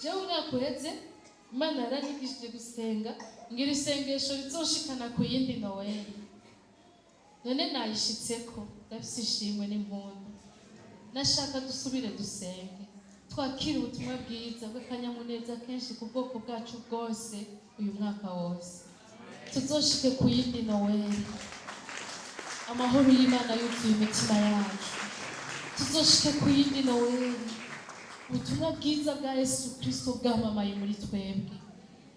jewe umwaka uheze Imana yaranyigishije gusenga ngira isengesho rizoshikana ku yindi Noeli. None nayishitseko ndafise ishimwe n'impundu. Nashaka dusubire dusenge twakira ubutumwa bwiza bw'akanyamuneza kenshi ku bwoko bwacu bwose uyu mwaka wose. Tuzoshike ku yindi Noeli. Amahoro y'Imana yuzuye imitima yacu. Tuzoshike ku yindi Noeli. Ubutumwa bwiza bwa Yesu Kristo bwamamaye muri twebwe.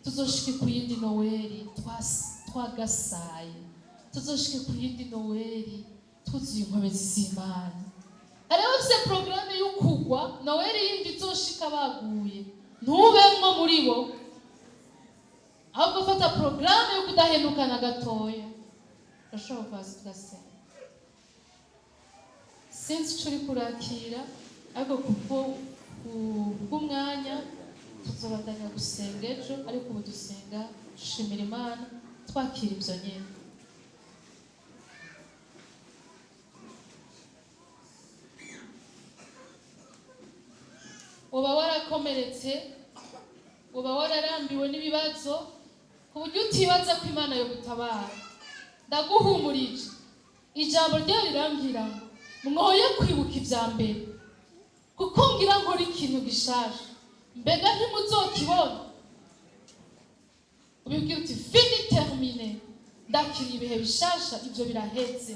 Tuzoshike ku yindi Noeli twagasaye. Tuzoshike ku yindi Noeli twuzuye inkomezi z'Imana. Hariho se programme y'ukugwa Noeli yindi izoshika baguye. Ntubemwo muri bo. Ahubwo fata programme yo kudahenukana gatoya. Urashobora kwaza tugasenga. Sinzi ico uri kurakira ariko kuko umwanya tuzobandanya gusenga ejo, ariko ubu dusenga dushimira Imana twakira ibyo nyene. Uba warakomeretse, uba wararambiwe n'ibibazo ku buryo utibaza ko Imana yo gutabara. Ndaguhumurije, ijambo ryo rirambwira mwoye kwibuka ibya mbere, kuko ngira ngo ari ikintu gishaje. Mbega ntimuzokibona? Ubibwira uti fini termine, ndakira ibihe bishasha, ibyo biraheze.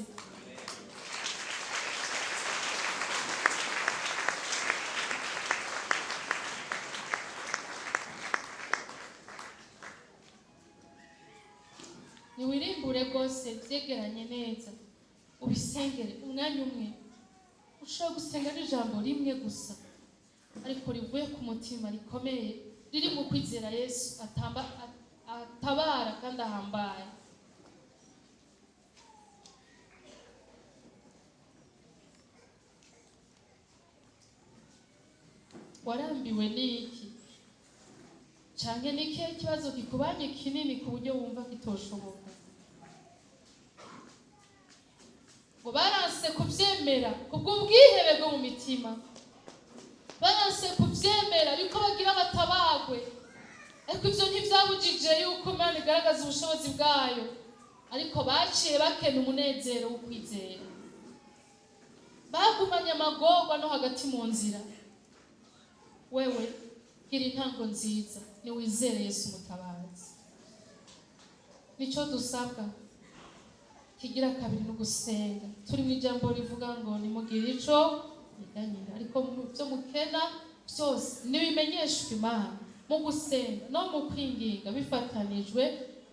Niwirimbure rwose byegeranye neza, ubisengere umwanya umwe. Ushobora gusenga n'ijambo rimwe gusa, ariko rivuye ku mutima, rikomeye, riri mu kwizera Yesu atabara kandi ahambaye. Warambiwe n'iki? Canke ni kihe kibazo kikubanye kinini ku buryo wumva kitoshoboka? Ngo baranse kuvyemera kubw'ubwihebe bwo mu mitima. Baranse kuvyemera yuko bagira batabagwe. Ariko ivyo ntivyabujije yuko Imana igaragaza ubushobozi bwayo. Ariko baciye bakena umunezero wo kwizera. Bagumanye amagorwa no hagati mu nzira. Wewe gira intango nziza, ni wizere Yesu mutabazi. Nico dusabwa. Kigira kabiri no gusenga. Turi mu ijambo rivuga ngo nimugire ico muganyira, ariko byo mukena byose nibimenyeshwe Imana mu gusenga no mu kwinginga bifatanijwe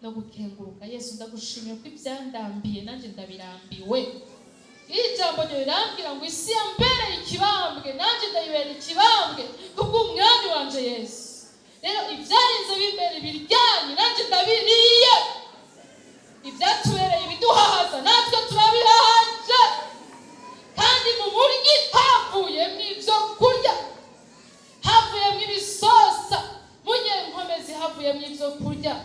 no gukenguruka. Yesu ndagushimiye ko ibyandambiye nanje ndabirambiwe. Ijambo ryo rirambwira ngo isi ya mbere ikibambwe nanje ndayibera ikibambwe kubw'umwami wanje Yesu. Rero ibyarinze bimbere biryanye nanje ndabiriye. Ibyatubereye ibiduhahaza natwe turabihahaje, kandi mu buryo havuyemo ibyo kurya, havuyemo ibisosa, munyenkomezi havuyemo ibyo kurya.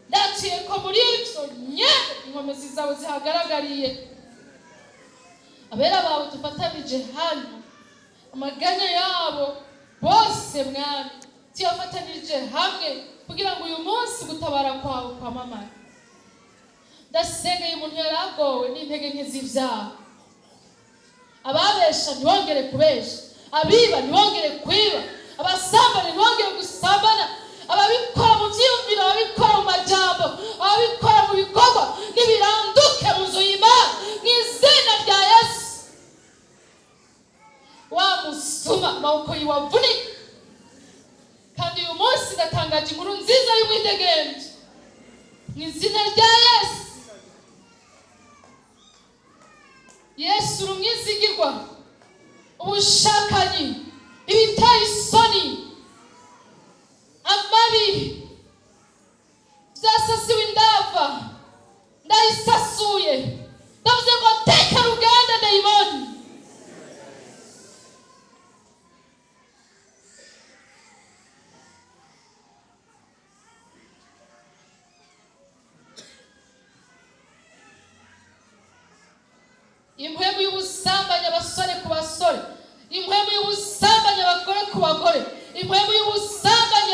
Ndaciye ko muri ibyo inkomezi zawe zihagaragariye. Abera bawe dufatanije hano, amaganya yabo bose mwami tuyafatanije hamwe kugira ngo uyu munsi gutabara kwawe kwamamare. Ndasengeye umuntu yaragowe n'intege nke z'ivyaha. Ababesha ntibongere kubesha, abiba ntibongere kwiba, abasambana ntibongere gusambana, ababikora mu vyiyumviro, ababikora mu majambo, ababikora mu bikorwa nibiranduke mu nzu y'Imana mw'izina rya Yesu. Wa musuma amaboko yiwavunika. Kandi uyu munsi ndatangaje inkuru nziza y'umwidegemvye mw'izina rya Yesu. Yesu rumwizigirwa, ubushakanyi, ibiteye isoni, amabi byasasiwe indava, ndayisasuye. Ndavuze ngo teka ruganda dayimoni. Impwemu y'ubusambanyi abasore ku basore, impwemu y'ubusambanyi abagore ku bagore, impwemu y'ubusambanyi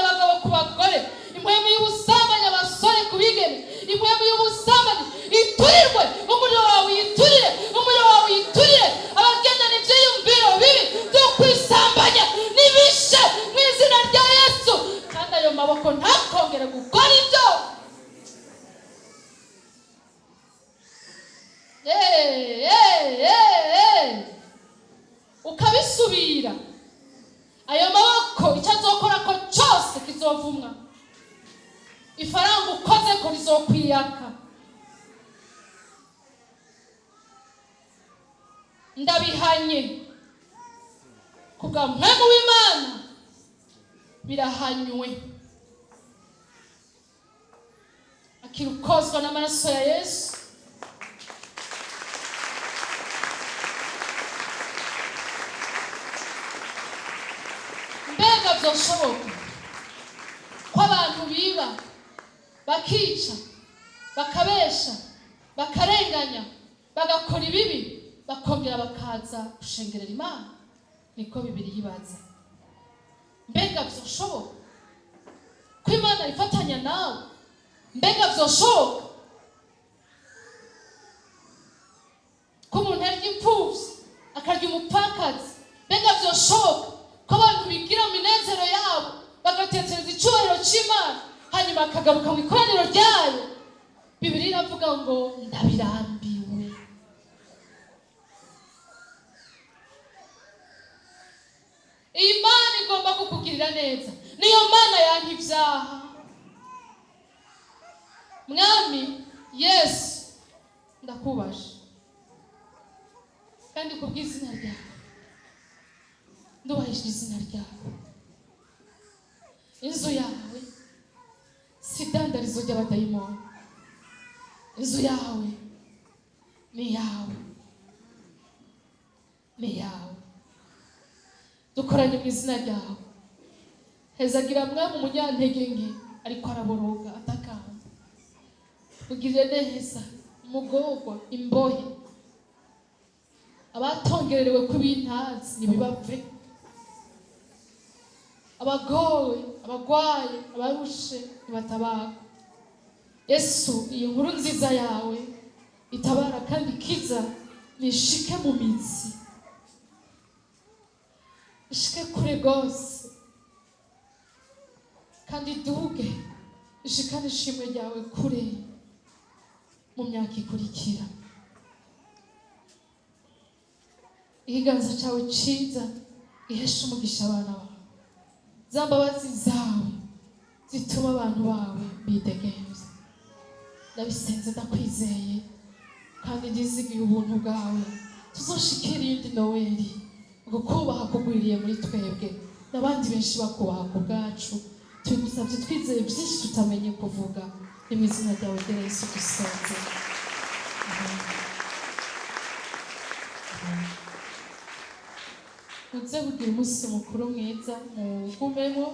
bagore, impwemu y'ubusambanyi abasore ku bigeme, impwemu y'ubusambanyi iturirwe, umuriro wawe yiturire, umuriro wawe yiturire, abagendana ibyiyumviro bibi byo kwisambanya nibishe mu izina rya Yesu, kandi ayo maboko ntakongere gukora ibyo. Ukabisubira, ayo maboko icyo azokora ko cyose kizovumwa, ifaranga ukoze ko rizokwiyaka. Ndabihanye kubwa mpemu w'Imana, birahanywe. Akirukozwa n'amaraso ya Yesu. Mbega byoshoboka ko abantu biba, bakica, bakabesha, bakarenganya, bagakora ibibi, bakongera bakaza gushengerera Imana? Niko Bibiliya ibaza. Mbega byoshoboka ko Imana ifatanya nawe? Mbega byoshoboka ko umuntu arya imfubyi akarya umupfakazi? Mbega byoshoboka ko abantu bigira mu minezero yabo bagatekereza icyubahiro cy'Imana hanyuma bakagaruka mu ikoraniro ryayo? Bibiliya iravuga ngo ndabirambiwe. Iyi Mana igomba kukugirira neza, niyo Mana yanka ibyaha. Mwami Yesu, ndakubaje kandi kubw'izina ryawe ndubahije izina ryawe. Inzu yawe si idandarizo ry'abadayimoni, inzu yawe ni yawe, ni yawe. Dukoranye mu izina ryawe. Hezagira Mwami umunyantege nke ariko araboroga atakamba, ugirire neza umugorwa, imbohe, abatongererewe kubintazi nibibave, abagowe, abagwaye, abarushe nibatabara. Yesu, iyi nkuru nziza yawe itabara kandi ikiza nishike mu mitsi, ishike kure rwose kandi iduge, ishikane ishimwe ryawe kure mu myaka ikurikira. Ikiganza cyawe cyiza ihesha umugisha abana bawe, za mbabazi zawe zituma abantu bawe bidegemvya. Ndabisenze ndakwizeye kandi ndizigiye ubuntu bwawe, tuzoshikira iyindi Noweli ngo kubaha kugwiriye muri twebwe n'abandi benshi bakubaha ku bwacu. Tubigusabye twizeye byinshi tutamenye kuvuga, ni mu izina ryawe rya Yesu dusenze. Muze kugira umunsi mukuru mwiza, mugumemo.